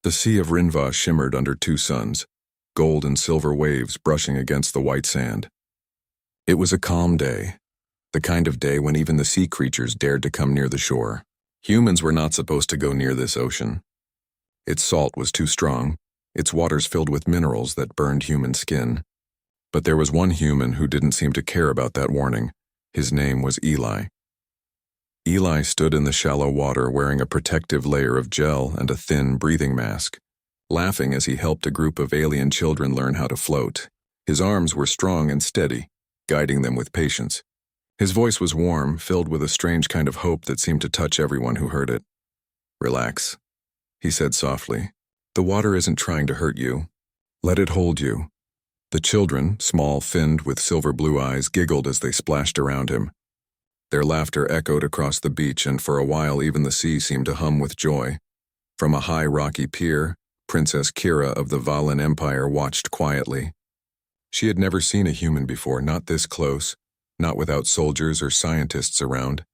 The sea of Rinva shimmered under two suns, gold and silver waves brushing against the white sand. It was a calm day, the kind of day when even the sea creatures dared to come near the shore. Humans were not supposed to go near this ocean. Its salt was too strong, its waters filled with minerals that burned human skin. But there was one human who didn't seem to care about that warning. His name was Eli. Eli stood in the shallow water wearing a protective layer of gel and a thin breathing mask, laughing as he helped a group of alien children learn how to float. His arms were strong and steady, guiding them with patience. His voice was warm, filled with a strange kind of hope that seemed to touch everyone who heard it. "Relax," he said softly. "The water isn't trying to hurt you. Let it hold you." The children, small, finned, with silver blue eyes, giggled as they splashed around him. Their laughter echoed across the beach, and for a while even the sea seemed to hum with joy. From a high rocky pier, Princess Kira of the Valan Empire watched quietly. She had never seen a human before, not this close, not without soldiers or scientists around.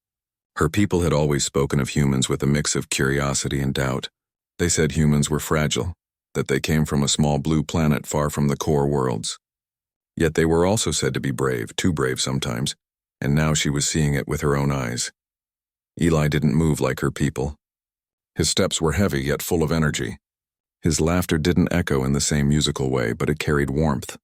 Her people had always spoken of humans with a mix of curiosity and doubt. They said humans were fragile, that they came from a small blue planet far from the core worlds. Yet they were also said to be brave, too brave sometimes, and now she was seeing it with her own eyes. Eli didn't move like her people. His steps were heavy yet full of energy. His laughter didn't echo in the same musical way, but it carried warmth.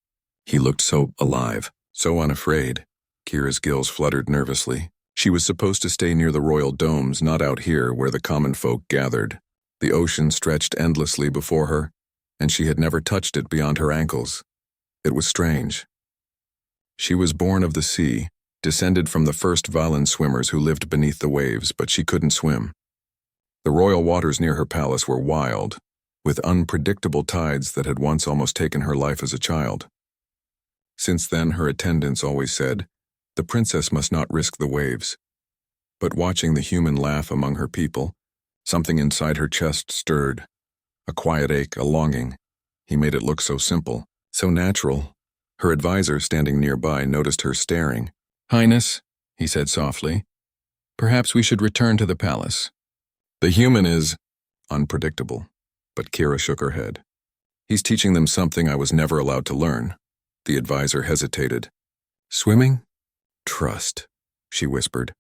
He looked so alive, so unafraid. Kira's gills fluttered nervously. She was supposed to stay near the royal domes, not out here where the common folk gathered. The ocean stretched endlessly before her, and she had never touched it beyond her ankles. It was strange. She was born of the sea, descended from the first Valan swimmers who lived beneath the waves, but she couldn't swim. The royal waters near her palace were wild, with unpredictable tides that had once almost taken her life as a child. Since then, her attendants always said, "The princess must not risk the waves." But watching the human laugh among her people, something inside her chest stirred. A quiet ache, a longing. He made it look so simple, so natural. Her advisor, standing nearby, noticed her staring. "Highness," he said softly, "perhaps we should return to the palace." "The human is unpredictable," but Kira shook her head. "He's teaching them something I was never allowed to learn." The advisor hesitated. "Swimming?" "Trust," she whispered.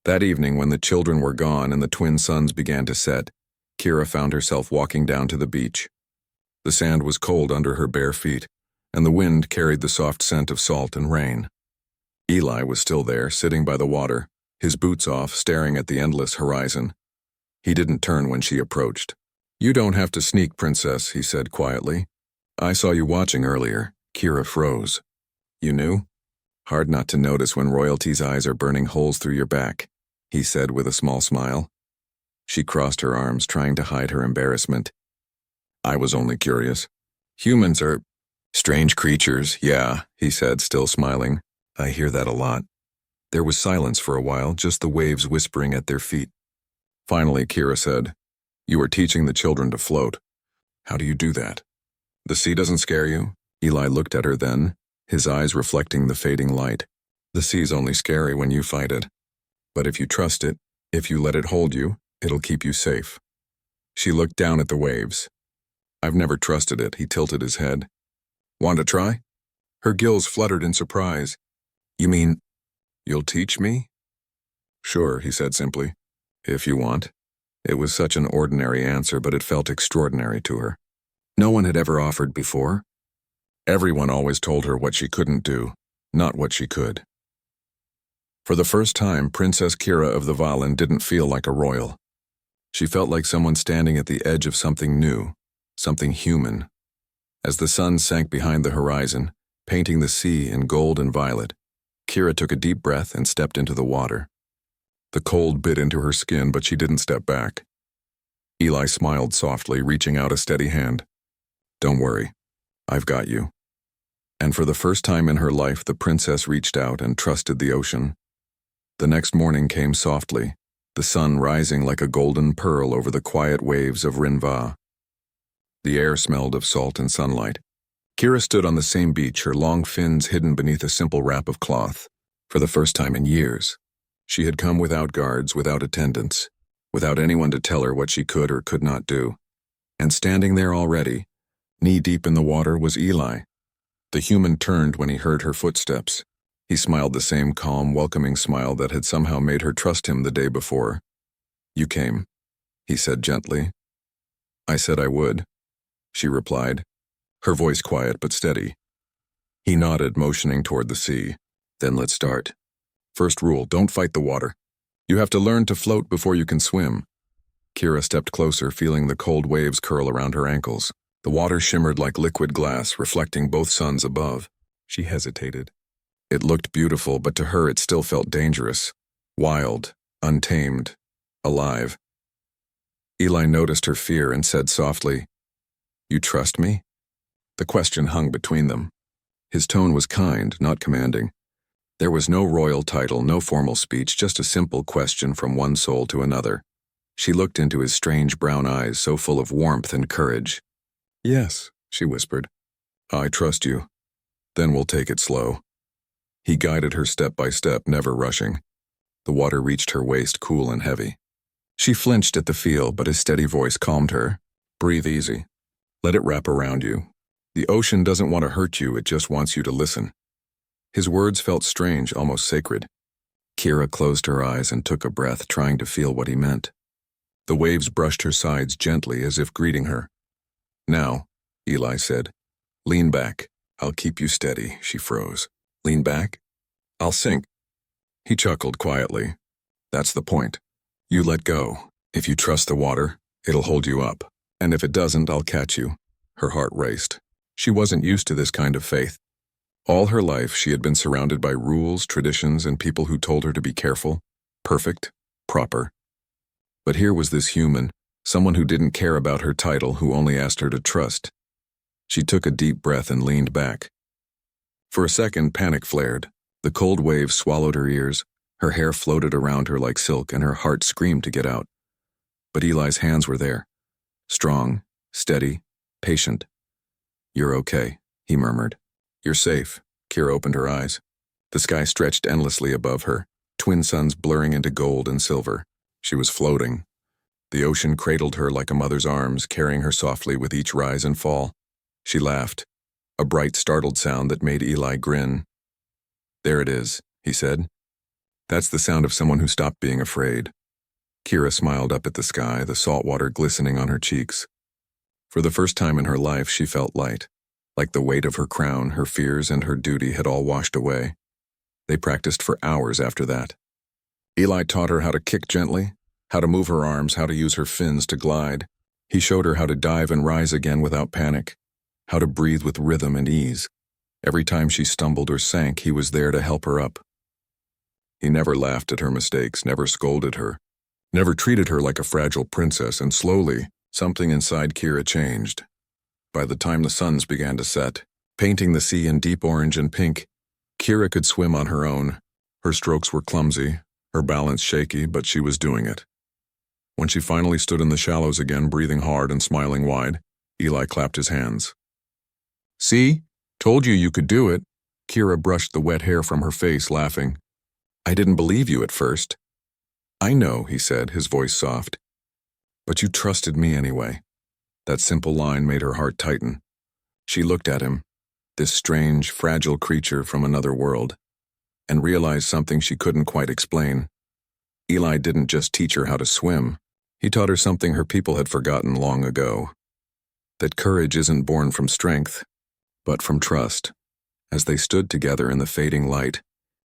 That evening, when the children were gone and the twin suns began to set, Kira found herself walking down to the beach. The sand was cold under her bare feet, and the wind carried the soft scent of salt and rain. Eli was still there, sitting by the water, his boots off, staring at the endless horizon. He didn't turn when she approached. "You don't have to sneak, Princess," he said quietly. "I saw you watching earlier." Kira froze. "You knew?" "Hard not to notice when royalty's eyes are burning holes through your back," he said with a small smile. She crossed her arms, trying to hide her embarrassment. "I was only curious. Humans are strange creatures, yeah," he said, still smiling. "I hear that a lot." There was silence for a while, just the waves whispering at their feet. Finally, Kira said, "You are teaching the children to float. How do you do that? The sea doesn't scare you?" Eli looked at her then, his eyes reflecting the fading light. "The sea's only scary when you fight it. But if you trust it, if you let it hold you, it'll keep you safe." She looked down at the waves. "I've never trusted it," he tilted his head. "Want to try?" Her gills fluttered in surprise. "You mean, you'll teach me?" "Sure," he said simply. "If you want." It was such an ordinary answer, but it felt extraordinary to her. No one had ever offered before. Everyone always told her what she couldn't do, not what she could. For the first time, Princess Kira of the Valan didn't feel like a royal. She felt like someone standing at the edge of something new, something human. As the sun sank behind the horizon, painting the sea in gold and violet, Kira took a deep breath and stepped into the water. The cold bit into her skin, but she didn't step back. Eli smiled softly, reaching out a steady hand. "Don't worry, I've got you." And for the first time in her life, the princess reached out and trusted the ocean. The next morning came softly, the sun rising like a golden pearl over the quiet waves of Rinva. The air smelled of salt and sunlight. Kira stood on the same beach, her long fins hidden beneath a simple wrap of cloth. For the first time in years, she had come without guards, without attendants, without anyone to tell her what she could or could not do. And standing there already, knee-deep in the water, was Eli. The human turned when he heard her footsteps. He smiled the same calm, welcoming smile that had somehow made her trust him the day before. "You came," he said gently. "I said I would," she replied, her voice quiet but steady. He nodded, motioning toward the sea. "Then let's start. First rule, don't fight the water. You have to learn to float before you can swim." Kira stepped closer, feeling the cold waves curl around her ankles. The water shimmered like liquid glass, reflecting both suns above. She hesitated. It looked beautiful, but to her it still felt dangerous. Wild, untamed, alive. Eli noticed her fear and said softly, "You trust me?" The question hung between them. His tone was kind, not commanding. There was no royal title, no formal speech, just a simple question from one soul to another. She looked into his strange brown eyes, so full of warmth and courage. "Yes," she whispered. "I trust you. Then we'll take it slow." He guided her step by step, never rushing. The water reached her waist, cool and heavy. She flinched at the feel, but his steady voice calmed her. "Breathe easy. Let it wrap around you. The ocean doesn't want to hurt you, it just wants you to listen." His words felt strange, almost sacred. Kira closed her eyes and took a breath, trying to feel what he meant. The waves brushed her sides gently, as if greeting her. "Now," Eli said. "Lean back. I'll keep you steady." She froze. "Lean back? I'll sink." He chuckled quietly. "That's the point. You let go. If you trust the water, it'll hold you up. And if it doesn't, I'll catch you." Her heart raced. She wasn't used to this kind of faith. All her life, she had been surrounded by rules, traditions, and people who told her to be careful, perfect, proper. But here was this human, someone who didn't care about her title, who only asked her to trust. She took a deep breath and leaned back. For a second, panic flared. The cold waves swallowed her ears, her hair floated around her like silk, and her heart screamed to get out. But Eli's hands were there. Strong, steady, patient. "You're okay," he murmured. "You're safe." Kira opened her eyes. The sky stretched endlessly above her, twin suns blurring into gold and silver. She was floating. The ocean cradled her like a mother's arms, carrying her softly with each rise and fall. She laughed, a bright, startled sound that made Eli grin. "There it is," he said. "That's the sound of someone who stopped being afraid." Kira smiled up at the sky, the salt water glistening on her cheeks. For the first time in her life, she felt light. Like the weight of her crown, her fears and her duty had all washed away. They practiced for hours after that. Eli taught her how to kick gently, how to move her arms, how to use her fins to glide. He showed her how to dive and rise again without panic, how to breathe with rhythm and ease. Every time she stumbled or sank, he was there to help her up. He never laughed at her mistakes, never scolded her, never treated her like a fragile princess, and slowly, something inside Kira changed. By the time the suns began to set, painting the sea in deep orange and pink, Kira could swim on her own. Her strokes were clumsy, her balance shaky, but she was doing it. When she finally stood in the shallows again, breathing hard and smiling wide, Eli clapped his hands. "See? Told you you could do it." Kira brushed the wet hair from her face, laughing. "I didn't believe you at first." "I know," he said, his voice soft. "But you trusted me anyway." That simple line made her heart tighten. She looked at him, this strange, fragile creature from another world, and realized something she couldn't quite explain. Eli didn't just teach her how to swim. He taught her something her people had forgotten long ago. That courage isn't born from strength, but from trust. As they stood together in the fading light,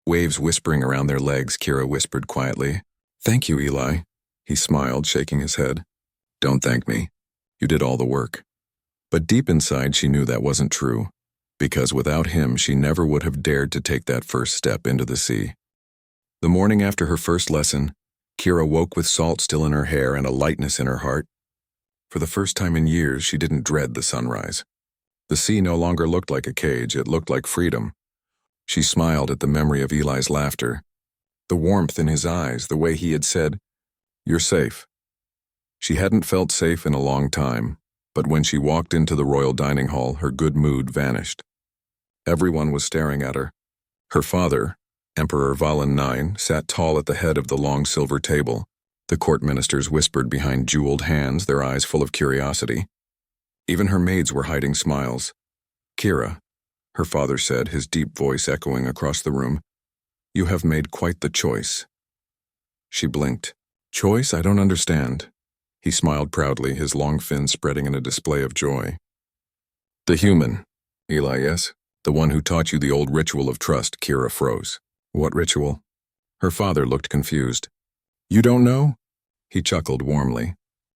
waves whispering around their legs, Kira whispered quietly, "Thank you, Eli." He smiled, shaking his head. "Don't thank me. You did all the work." But deep inside, she knew that wasn't true, because without him, she never would have dared to take that first step into the sea. The morning after her first lesson, Kira woke with salt still in her hair and a lightness in her heart. For the first time in years, she didn't dread the sunrise. The sea no longer looked like a cage, it looked like freedom. She smiled at the memory of Eli's laughter, the warmth in his eyes, the way he had said, "You're safe." She hadn't felt safe in a long time, but when she walked into the royal dining hall, her good mood vanished. Everyone was staring at her. Her father, Emperor Valen IX, sat tall at the head of the long silver table. The court ministers whispered behind jeweled hands, their eyes full of curiosity. Even her maids were hiding smiles. "Kira," her father said, his deep voice echoing across the room, "you have made quite the choice." She blinked. "Choice? I don't understand." He smiled proudly, his long fins spreading in a display of joy. "The human. Eli, yes? The one who taught you the old ritual of trust." Kira froze. "What ritual?" Her father looked confused. "You don't know?" He chuckled warmly.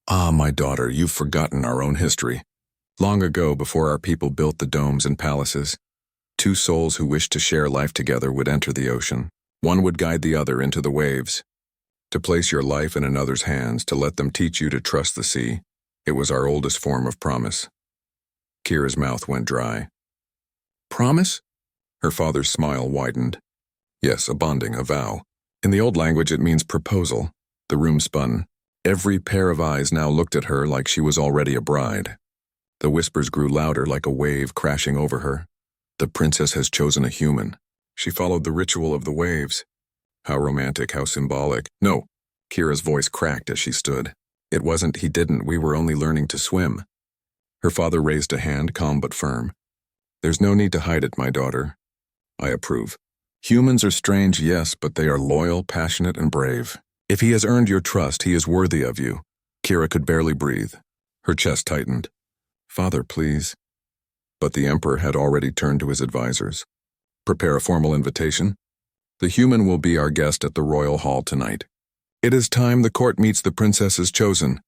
"Ah, my daughter, you've forgotten our own history. Long ago, before our people built the domes and palaces, two souls who wished to share life together would enter the ocean. One would guide the other into the waves. To place your life in another's hands, to let them teach you to trust the sea, it was our oldest form of promise." Kira's mouth went dry. "Promise?" Her father's smile widened. "Yes, a bonding, a vow. In the old language it means proposal." The room spun. Every pair of eyes now looked at her like she was already a bride. The whispers grew louder, like a wave crashing over her. "The princess has chosen a human. She followed the ritual of the waves. How romantic, how symbolic." "No," Kira's voice cracked as she stood. "It wasn't, he didn't, we were only learning to swim." Her father raised a hand, calm but firm. "There's no need to hide it, my daughter. I approve. Humans are strange, yes, but they are loyal, passionate, and brave. If he has earned your trust, he is worthy of you." Kira could barely breathe. Her chest tightened. "Father, please." But the Emperor had already turned to his advisors. "Prepare a formal invitation. The human will be our guest at the royal hall tonight. It is time the court meets the princesses chosen."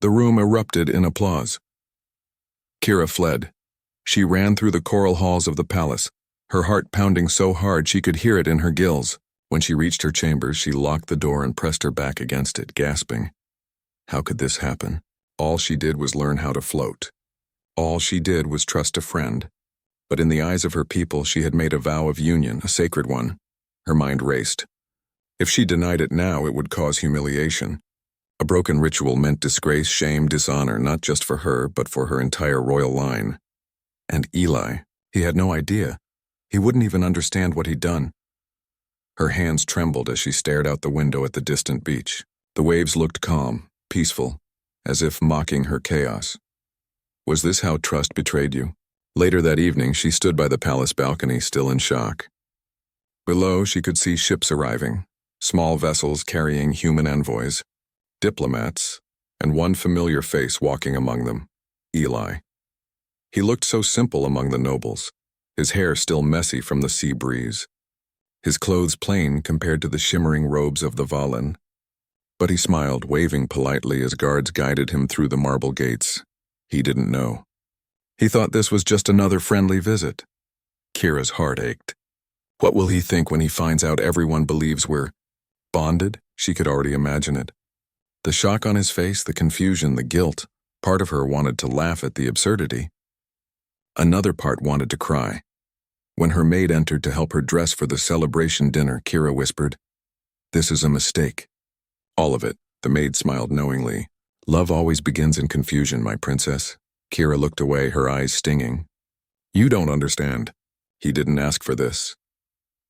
The room erupted in applause. Kira fled. She ran through the coral halls of the palace, her heart pounding so hard she could hear it in her gills. When she reached her chambers, she locked the door and pressed her back against it, gasping. How could this happen? All she did was learn how to float. All she did was trust a friend. But in the eyes of her people, she had made a vow of union, a sacred one. Her mind raced. If she denied it now, it would cause humiliation. A broken ritual meant disgrace, shame, dishonor, not just for her, but for her entire royal line. And Eli, he had no idea. He wouldn't even understand what he'd done. Her hands trembled as she stared out the window at the distant beach. The waves looked calm, peaceful, as if mocking her chaos. Was this how trust betrayed you? Later that evening, she stood by the palace balcony, still in shock. Below, she could see ships arriving, small vessels carrying human envoys, diplomats, and one familiar face walking among them, Eli. He looked so simple among the nobles, his hair still messy from the sea breeze, his clothes plain compared to the shimmering robes of the Valen. But he smiled, waving politely as guards guided him through the marble gates. He didn't know. He thought this was just another friendly visit. Kira's heart ached. What will he think when he finds out everyone believes we're bonded? She could already imagine it. The shock on his face, the confusion, the guilt. Part of her wanted to laugh at the absurdity. Another part wanted to cry. When her maid entered to help her dress for the celebration dinner, Kira whispered, "This is a mistake." "All of it," the maid smiled knowingly. "Love always begins in confusion, my princess." Kira looked away, her eyes stinging. "You don't understand. He didn't ask for this."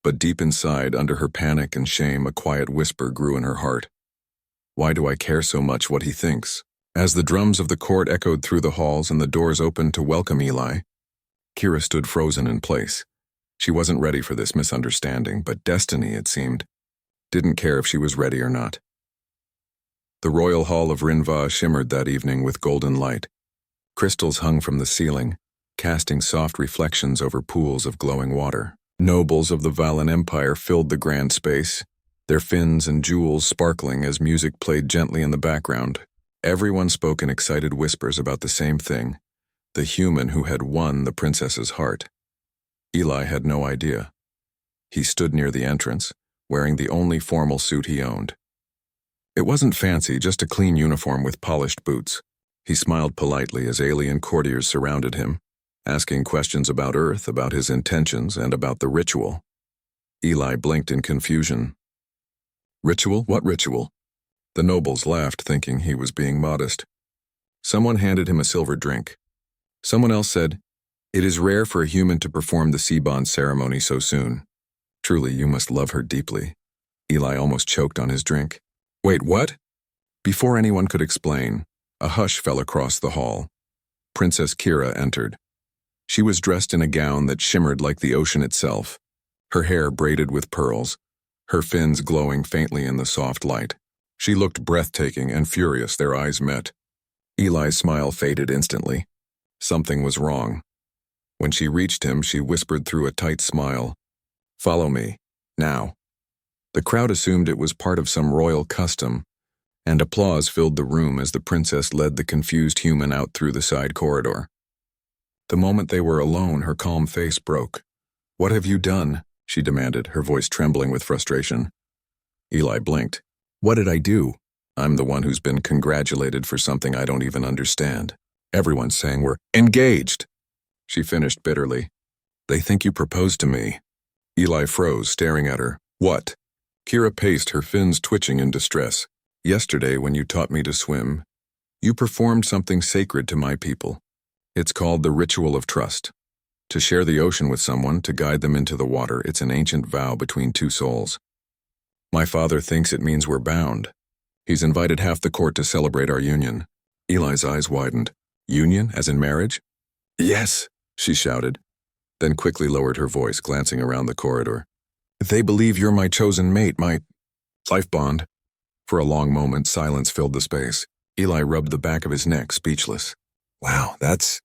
But deep inside, under her panic and shame, a quiet whisper grew in her heart. "Why do I care so much what he thinks?" As the drums of the court echoed through the halls and the doors opened to welcome Eli, Kira stood frozen in place. She wasn't ready for this misunderstanding, but destiny, it seemed, didn't care if she was ready or not. The royal hall of Rinva shimmered that evening with golden light. Crystals hung from the ceiling, casting soft reflections over pools of glowing water. Nobles of the Valen Empire filled the grand space, their fins and jewels sparkling as music played gently in the background. Everyone spoke in excited whispers about the same thing, the human who had won the princess's heart. Eli had no idea. He stood near the entrance, wearing the only formal suit he owned. It wasn't fancy, just a clean uniform with polished boots. He smiled politely as alien courtiers surrounded him, asking questions about Earth, about his intentions, and about the ritual. Eli blinked in confusion. "Ritual? What ritual?" The nobles laughed, thinking he was being modest. Someone handed him a silver drink. Someone else said, "It is rare for a human to perform the sea bond ceremony so soon. Truly, you must love her deeply." Eli almost choked on his drink. "Wait, what?" Before anyone could explain, a hush fell across the hall. Princess Kira entered. She was dressed in a gown that shimmered like the ocean itself, her hair braided with pearls, her fins glowing faintly in the soft light. She looked breathtaking and furious. Their eyes met. Eli's smile faded instantly. Something was wrong. When she reached him, she whispered through a tight smile, "Follow me, now." The crowd assumed it was part of some royal custom, and applause filled the room as the princess led the confused human out through the side corridor. The moment they were alone, her calm face broke. "What have you done?" she demanded, her voice trembling with frustration. Eli blinked. "What did I do? I'm the one who's been congratulated for something I don't even understand. Everyone's saying we're engaged." She finished bitterly. "They think you proposed to me." Eli froze, staring at her. "What?" Kira paced, her fins twitching in distress. "Yesterday, when you taught me to swim, you performed something sacred to my people. It's called the ritual of trust. To share the ocean with someone, to guide them into the water, it's an ancient vow between two souls. My father thinks it means we're bound. He's invited half the court to celebrate our union." Eli's eyes widened. "Union, as in marriage?" "Yes," she shouted, then quickly lowered her voice, glancing around the corridor. "They believe you're my chosen mate, my life bond." For a long moment, silence filled the space. Eli rubbed the back of his neck, speechless. "Wow, that's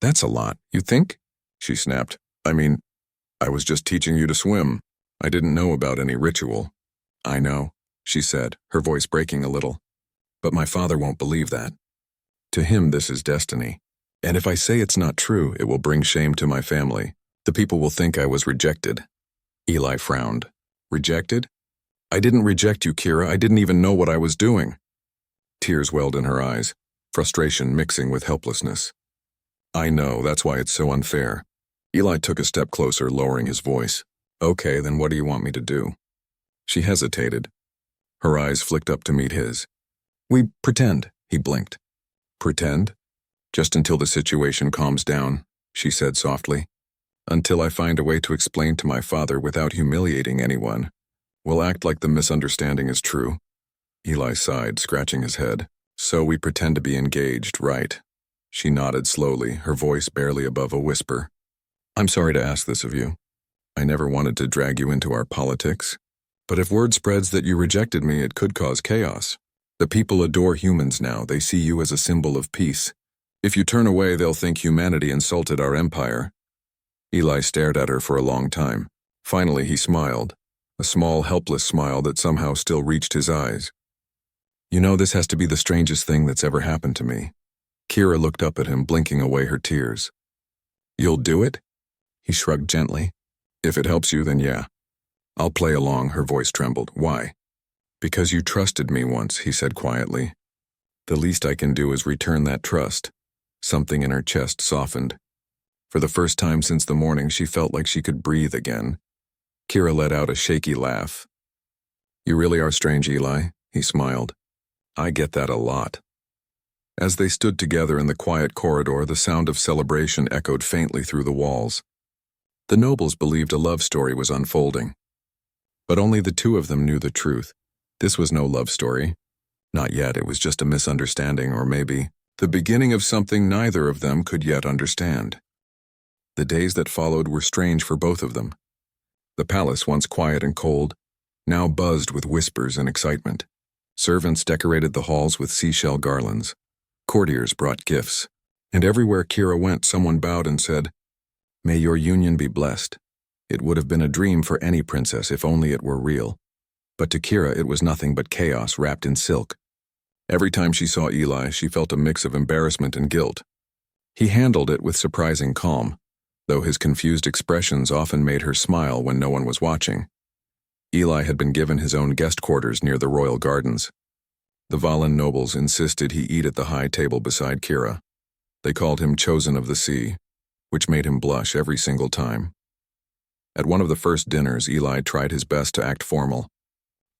a lot, you think?" she snapped. "I mean, I was just teaching you to swim. I didn't know about any ritual." "I know," she said, her voice breaking a little. "But my father won't believe that. To him, this is destiny. And if I say it's not true, it will bring shame to my family. The people will think I was rejected." Eli frowned. "Rejected? I didn't reject you, Kira. I didn't even know what I was doing." Tears welled in her eyes, frustration mixing with helplessness. "I know, that's why it's so unfair." Eli took a step closer, lowering his voice. "Okay, then what do you want me to do?" She hesitated. Her eyes flicked up to meet his. "We pretend," he blinked. "Pretend? Just until the situation calms down," she said softly. "Until I find a way to explain to my father without humiliating anyone. We'll act like the misunderstanding is true." Eli sighed, scratching his head. "So we pretend to be engaged, right?" She nodded slowly, her voice barely above a whisper. "I'm sorry to ask this of you. I never wanted to drag you into our politics. But if word spreads that you rejected me, it could cause chaos. The people adore humans now. They see you as a symbol of peace. If you turn away, they'll think humanity insulted our empire." Eli stared at her for a long time. Finally, he smiled, a small, helpless smile that somehow still reached his eyes. "You know, this has to be the strangest thing that's ever happened to me." Kira looked up at him, blinking away her tears. "You'll do it?" He shrugged gently. "If it helps you, then yeah. I'll play along." Her voice trembled. "Why?" "Because you trusted me once," he said quietly. "The least I can do is return that trust." Something in her chest softened. For the first time since the morning, she felt like she could breathe again. Kira let out a shaky laugh. "You really are strange, Eli," he smiled. "I get that a lot." As they stood together in the quiet corridor, the sound of celebration echoed faintly through the walls. The nobles believed a love story was unfolding. But only the two of them knew the truth. This was no love story. Not yet, it was just a misunderstanding, or maybe the beginning of something neither of them could yet understand. The days that followed were strange for both of them. The palace, once quiet and cold, now buzzed with whispers and excitement. Servants decorated the halls with seashell garlands. Courtiers brought gifts. And everywhere Kira went, someone bowed and said, "May your union be blessed." It would have been a dream for any princess if only it were real. But to Kira, it was nothing but chaos wrapped in silk. Every time she saw Eli, she felt a mix of embarrassment and guilt. He handled it with surprising calm, though his confused expressions often made her smile when no one was watching. Eli had been given his own guest quarters near the royal gardens. The Valan nobles insisted he eat at the high table beside Kira. They called him Chosen of the Sea, which made him blush every single time. At one of the first dinners, Eli tried his best to act formal.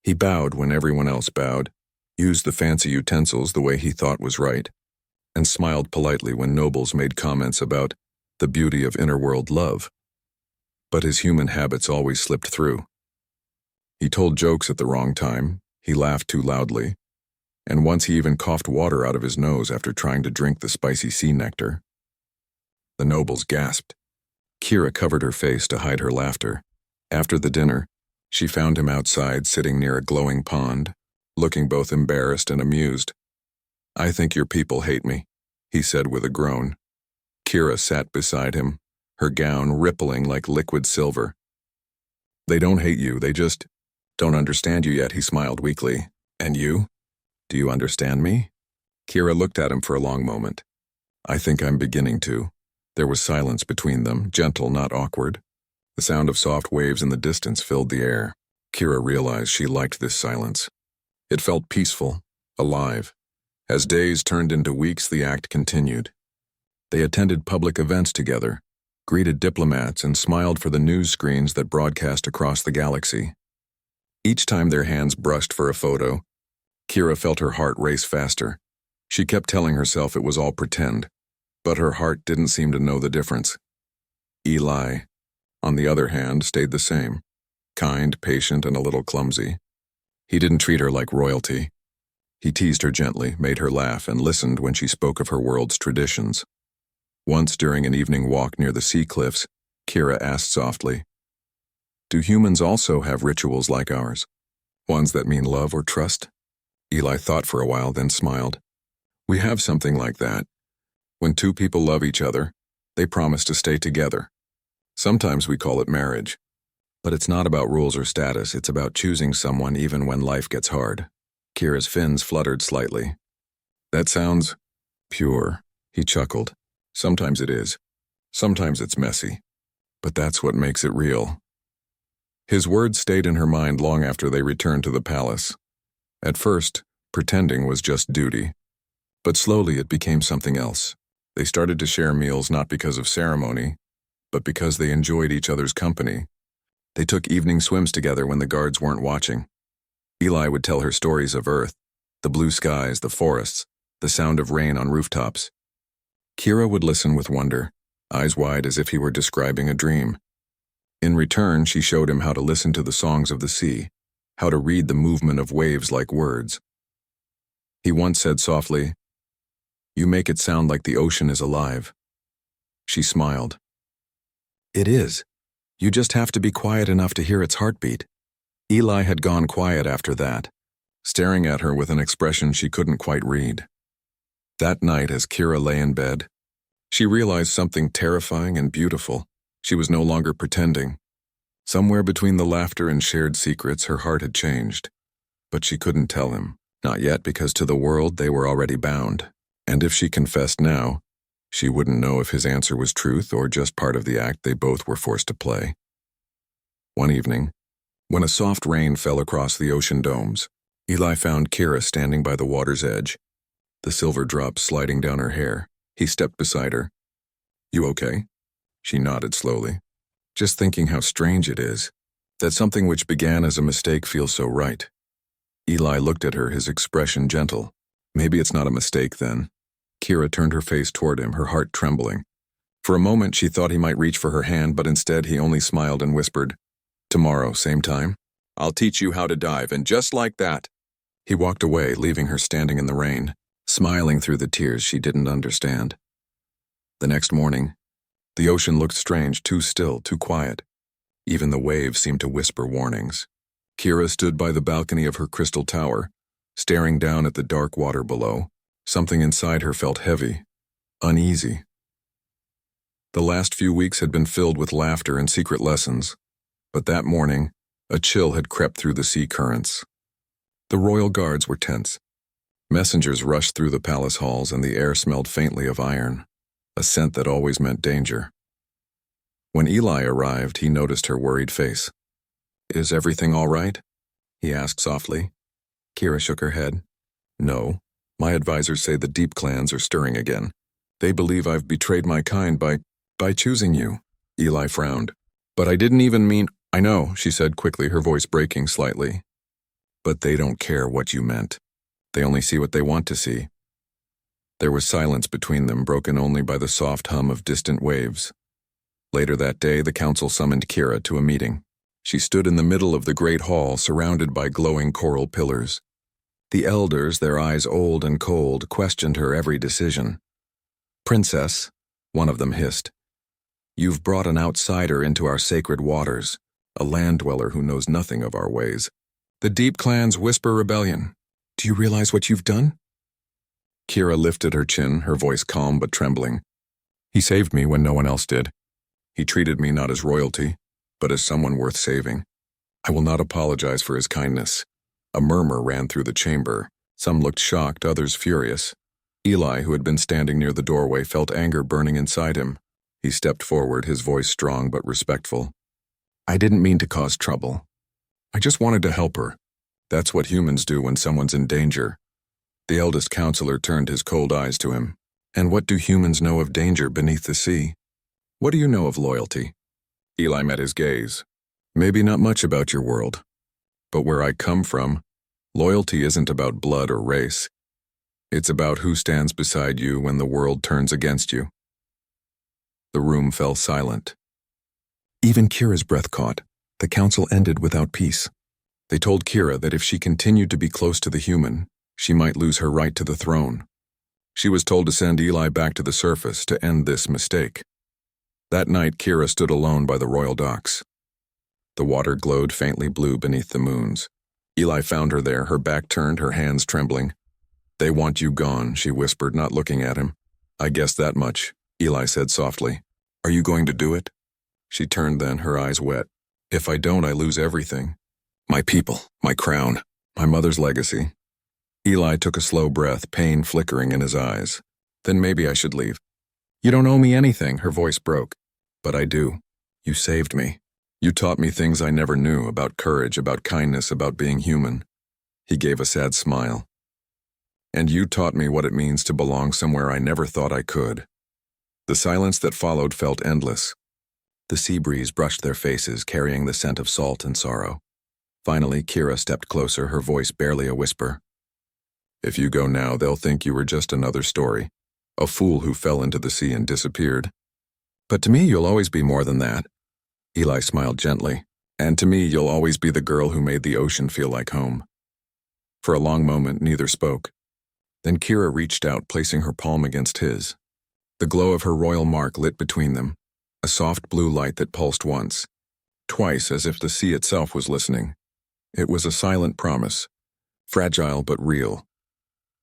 He bowed when everyone else bowed, used the fancy utensils the way he thought was right, and smiled politely when nobles made comments about the beauty of inner-world love. But his human habits always slipped through. He told jokes at the wrong time, he laughed too loudly, and once he even coughed water out of his nose after trying to drink the spicy sea nectar. The nobles gasped. Kira covered her face to hide her laughter. After the dinner, she found him outside sitting near a glowing pond, looking both embarrassed and amused. "I think your people hate me," he said with a groan. Kira sat beside him, her gown rippling like liquid silver. "They don't hate you, they just don't understand you yet," he smiled weakly. "And you? Do you understand me?" Kira looked at him for a long moment. "I think I'm beginning to." There was silence between them, gentle, not awkward. The sound of soft waves in the distance filled the air. Kira realized she liked this silence. It felt peaceful, alive. As days turned into weeks, the act continued. They attended public events together, greeted diplomats, and smiled for the news screens that broadcast across the galaxy. Each time their hands brushed for a photo, Kira felt her heart race faster. She kept telling herself it was all pretend, but her heart didn't seem to know the difference. Eli, on the other hand, stayed the same, kind, patient, and a little clumsy. He didn't treat her like royalty. He teased her gently, made her laugh, and listened when she spoke of her world's traditions. Once during an evening walk near the sea cliffs, Kira asked softly, "Do humans also have rituals like ours? Ones that mean love or trust?" Eli thought for a while, then smiled. "We have something like that. When two people love each other, they promise to stay together. Sometimes we call it marriage. But it's not about rules or status, it's about choosing someone even when life gets hard." Kira's fins fluttered slightly. "That sounds pure," he chuckled. "Sometimes it is. Sometimes it's messy. But that's what makes it real." His words stayed in her mind long after they returned to the palace. At first, pretending was just duty. But slowly it became something else. They started to share meals not because of ceremony, but because they enjoyed each other's company. They took evening swims together when the guards weren't watching. Eli would tell her stories of Earth, the blue skies, the forests, the sound of rain on rooftops. Kira would listen with wonder, eyes wide as if he were describing a dream. In return, she showed him how to listen to the songs of the sea, how to read the movement of waves like words. He once said softly, "You make it sound like the ocean is alive." She smiled. "It is. You just have to be quiet enough to hear its heartbeat." Eli had gone quiet after that, staring at her with an expression she couldn't quite read. That night, as Kira lay in bed, she realized something terrifying and beautiful. She was no longer pretending. Somewhere between the laughter and shared secrets, her heart had changed. But she couldn't tell him. Not yet, because to the world they were already bound. And if she confessed now, she wouldn't know if his answer was truth or just part of the act they both were forced to play. One evening, when a soft rain fell across the ocean domes, Eli found Kira standing by the water's edge, the silver drops sliding down her hair. He stepped beside her. "You okay?" She nodded slowly. "Just thinking how strange it is, that something which began as a mistake feels so right." Eli looked at her, his expression gentle. "Maybe it's not a mistake then." Kira turned her face toward him, her heart trembling. For a moment she thought he might reach for her hand, but instead he only smiled and whispered, "Tomorrow, same time, I'll teach you how to dive," and just like that, he walked away, leaving her standing in the rain, smiling through the tears she didn't understand. The next morning, the ocean looked strange, too still, too quiet. Even the waves seemed to whisper warnings. Kira stood by the balcony of her crystal tower, staring down at the dark water below. Something inside her felt heavy, uneasy. The last few weeks had been filled with laughter and secret lessons, but that morning, a chill had crept through the sea currents. The royal guards were tense. Messengers rushed through the palace halls, and the air smelled faintly of iron, a scent that always meant danger. When Eli arrived, he noticed her worried face. "Is everything all right?" he asked softly. Kira shook her head. "No. My advisors say the deep clans are stirring again. They believe I've betrayed my kind by choosing you." Eli frowned. "But I didn't even mean—" "I know," she said quickly, her voice breaking slightly. "But they don't care what you meant. They only see what they want to see." There was silence between them, broken only by the soft hum of distant waves. Later that day, the council summoned Kira to a meeting. She stood in the middle of the great hall, surrounded by glowing coral pillars. The elders, their eyes old and cold, questioned her every decision. "Princess, One of them hissed. You've brought an outsider into our sacred waters, a land dweller who knows nothing of our ways. The deep clans whisper rebellion. Do you realize what you've done? Kira lifted her chin, her voice calm but trembling. He saved me when no one else did. He treated me not as royalty, but as someone worth saving. I will not apologize for his kindness. A murmur ran through the chamber. Some looked shocked, others furious. Eli, who had been standing near the doorway, felt anger burning inside him. He stepped forward, his voice strong but respectful. I didn't mean to cause trouble. I just wanted to help her. That's what humans do when someone's in danger. The eldest counselor turned his cold eyes to him. And what do humans know of danger beneath the sea? What do you know of loyalty? Eli met his gaze. Maybe not much about your world. But where I come from, loyalty isn't about blood or race. It's about who stands beside you when the world turns against you. The room fell silent. Even Kira's breath caught. The council ended without peace. They told Kira that if she continued to be close to the human, she might lose her right to the throne. She was told to send Eli back to the surface to end this mistake. That night, Kira stood alone by the royal docks. The water glowed faintly blue beneath the moons. Eli found her there, her back turned, her hands trembling. They want you gone, she whispered, not looking at him. I guessed that much, Eli said softly. Are you going to do it? She turned then, her eyes wet. If I don't, I lose everything. My people, my crown, my mother's legacy. Eli took a slow breath, pain flickering in his eyes. Then maybe I should leave. You don't owe me anything, her voice broke. But I do. You saved me. You taught me things I never knew, about courage, about kindness, about being human. He gave a sad smile. And you taught me what it means to belong somewhere I never thought I could. The silence that followed felt endless. The sea breeze brushed their faces, carrying the scent of salt and sorrow. Finally, Kira stepped closer, her voice barely a whisper. If you go now, they'll think you were just another story, a fool who fell into the sea and disappeared. But to me, you'll always be more than that. Eli smiled gently. And to me, you'll always be the girl who made the ocean feel like home. For a long moment, neither spoke. Then Kira reached out, placing her palm against his. The glow of her royal mark lit between them, a soft blue light that pulsed once, twice, as if the sea itself was listening. It was a silent promise, fragile but real.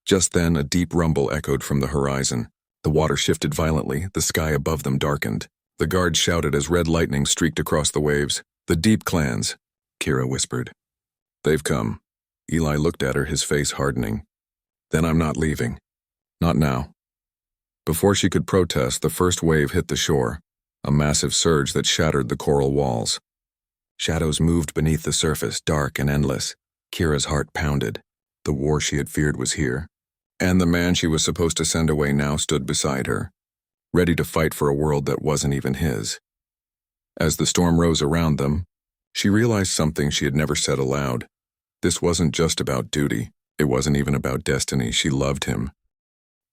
Just then, a deep rumble echoed from the horizon. The water shifted violently, the sky above them darkened. The guards shouted as red lightning streaked across the waves. The deep clans, Kira whispered. They've come. Eli looked at her, his face hardening. Then I'm not leaving. Not now. Before she could protest, the first wave hit the shore, a massive surge that shattered the coral walls. Shadows moved beneath the surface, dark and endless. Kira's heart pounded. The war she had feared was here. And the man she was supposed to send away now stood beside her, ready to fight for a world that wasn't even his. As the storm rose around them, she realized something she had never said aloud. This wasn't just about duty. It wasn't even about destiny. She loved him.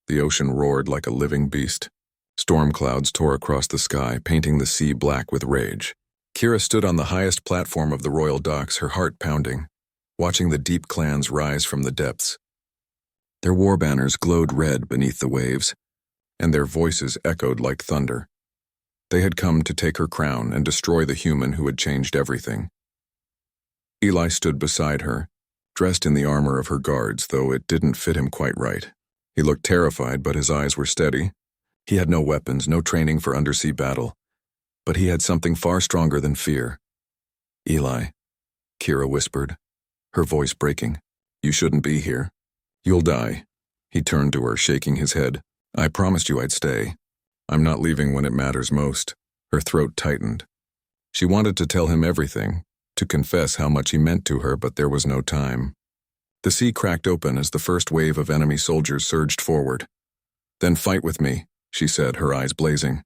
The ocean roared like a living beast. Storm clouds tore across the sky, painting the sea black with rage. Kira stood on the highest platform of the royal docks, her heart pounding, watching the deep clans rise from the depths. Their war banners glowed red beneath the waves, and their voices echoed like thunder. They had come to take her crown and destroy the human who had changed everything. Eli stood beside her, dressed in the armor of her guards, though it didn't fit him quite right. He looked terrified, but his eyes were steady. He had no weapons, no training for undersea battle, but he had something far stronger than fear. Eli, Kira whispered, her voice breaking. You shouldn't be here. You'll die. He turned to her, shaking his head. I promised you I'd stay. I'm not leaving when it matters most. Her throat tightened. She wanted to tell him everything, to confess how much he meant to her, but there was no time. The sea cracked open as the first wave of enemy soldiers surged forward. Then fight with me, she said, her eyes blazing.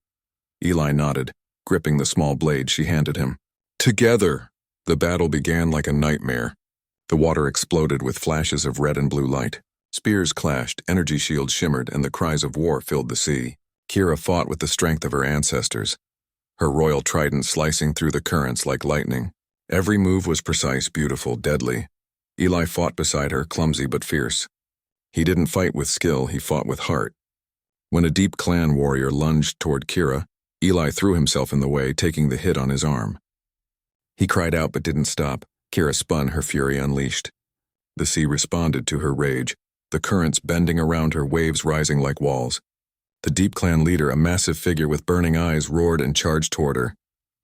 Eli nodded, gripping the small blade she handed him. Together! The battle began like a nightmare. The water exploded with flashes of red and blue light. Spears clashed, energy shields shimmered, and the cries of war filled the sea. Kira fought with the strength of her ancestors, her royal trident slicing through the currents like lightning. Every move was precise, beautiful, deadly. Eli fought beside her, clumsy but fierce. He didn't fight with skill, he fought with heart. When a deep clan warrior lunged toward Kira, Eli threw himself in the way, taking the hit on his arm. He cried out but didn't stop. Kira spun, her fury unleashed. The sea responded to her rage, the currents bending around her, waves rising like walls. The Deep Clan leader, a massive figure with burning eyes, roared and charged toward her.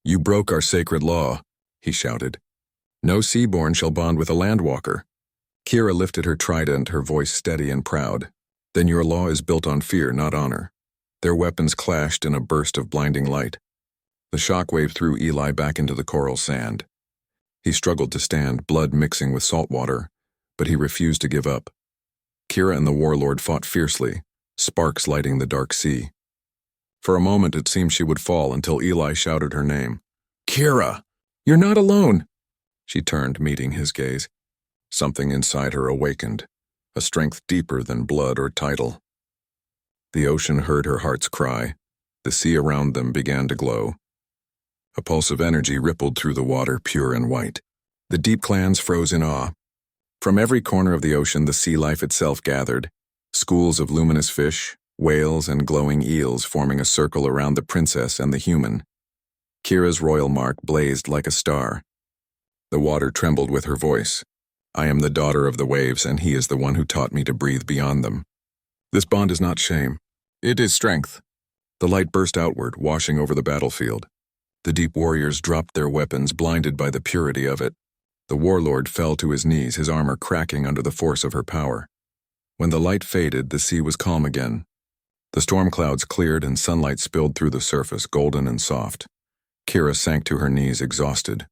"You broke our sacred law," he shouted. "No Seaborn shall bond with a landwalker." Kira lifted her trident, her voice steady and proud. "Then your law is built on fear, not honor." Their weapons clashed in a burst of blinding light. The shockwave threw Eli back into the coral sand. He struggled to stand, blood mixing with salt water, but he refused to give up. Kira and the warlord fought fiercely, sparks lighting the dark sea. For a moment it seemed she would fall until Eli shouted her name. "Kira! You're not alone!" She turned, meeting his gaze. Something inside her awakened, a strength deeper than blood or title. The ocean heard her heart's cry. The sea around them began to glow. A pulse of energy rippled through the water, pure and white. The Deep Clans froze in awe. From every corner of the ocean, the sea life itself gathered, schools of luminous fish, whales, and glowing eels forming a circle around the princess and the human. Kira's royal mark blazed like a star. The water trembled with her voice. "I am the daughter of the waves, and he is the one who taught me to breathe beyond them. This bond is not shame. It is strength." The light burst outward, washing over the battlefield. The deep warriors dropped their weapons, blinded by the purity of it. The warlord fell to his knees, his armor cracking under the force of her power. When the light faded, the sea was calm again. The storm clouds cleared and sunlight spilled through the surface, golden and soft. Kira sank to her knees, exhausted.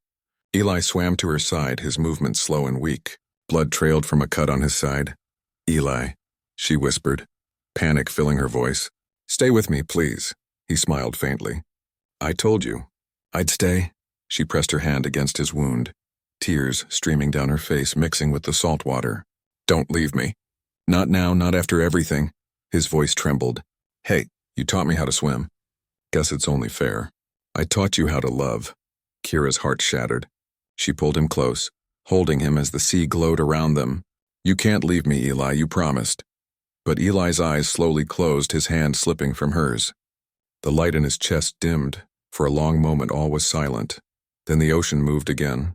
Eli swam to her side, his movements slow and weak. Blood trailed from a cut on his side. "Eli," she whispered, panic filling her voice. "Stay with me, please." He smiled faintly. "I told you I'd stay." She pressed her hand against his wound, tears streaming down her face, mixing with the salt water. "Don't leave me. Not now, not after everything." His voice trembled. "Hey, you taught me how to swim. Guess it's only fair. I taught you how to love." Kira's heart shattered. She pulled him close, holding him as the sea glowed around them. "You can't leave me, Eli, you promised." But Eli's eyes slowly closed, his hand slipping from hers. The light in his chest dimmed. For a long moment all was silent. Then the ocean moved again.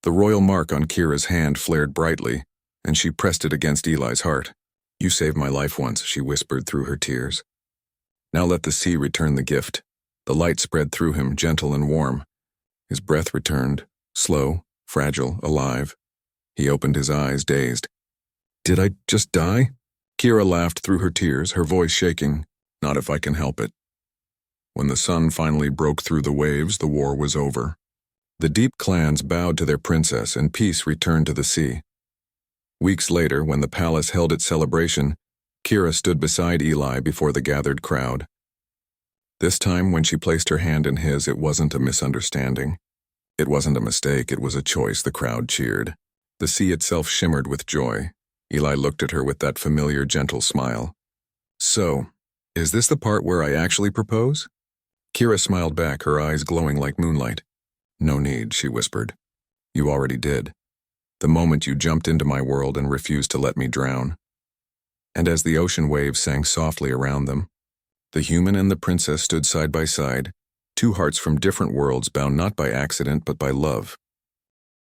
The royal mark on Kira's hand flared brightly, and she pressed it against Eli's heart. "You saved my life once," she whispered through her tears. "Now let the sea return the gift." The light spread through him, gentle and warm. His breath returned, slow, fragile, alive. He opened his eyes, dazed. "Did I just die?" Kira laughed through her tears, her voice shaking. "Not if I can help it." When the sun finally broke through the waves, the war was over. The Deep Clans bowed to their princess, and peace returned to the sea. Weeks later, when the palace held its celebration, Kira stood beside Eli before the gathered crowd. This time, when she placed her hand in his, it wasn't a misunderstanding. It wasn't a mistake, it was a choice. The crowd cheered. The sea itself shimmered with joy. Eli looked at her with that familiar, gentle smile. "So, is this the part where I actually propose?" Kira smiled back, her eyes glowing like moonlight. "No need," she whispered. "You already did. The moment you jumped into my world and refused to let me drown." And as the ocean waves sang softly around them, the human and the princess stood side by side, two hearts from different worlds bound not by accident but by love.